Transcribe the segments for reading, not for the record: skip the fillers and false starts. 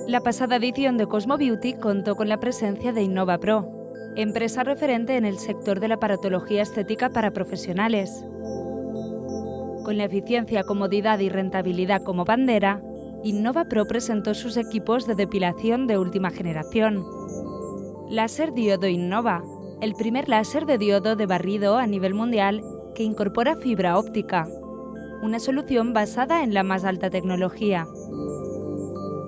La pasada edición de Cosmobeauty contó con la presencia de Innovapro, empresa referente en el sector de la aparatología estética para profesionales. Con la eficiencia, comodidad y rentabilidad como bandera, Innovapro presentó sus equipos de depilación de última generación. Láser Diodo Innova, el primer láser de diodo de barrido a nivel mundial que incorpora fibra óptica, una solución basada en la más alta tecnología.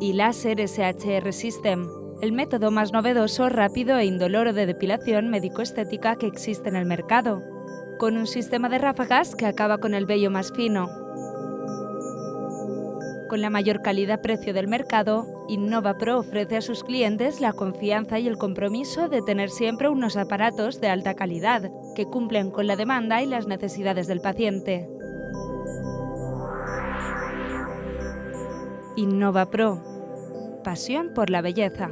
Y Láser SHR System, el método más novedoso, rápido e indoloro de depilación médico-estética que existe en el mercado, con un sistema de ráfagas que acaba con el vello más fino. Con la mayor calidad-precio del mercado, Innovapro ofrece a sus clientes la confianza y el compromiso de tener siempre unos aparatos de alta calidad, que cumplen con la demanda y las necesidades del paciente. Innovapro. Pasión por la belleza.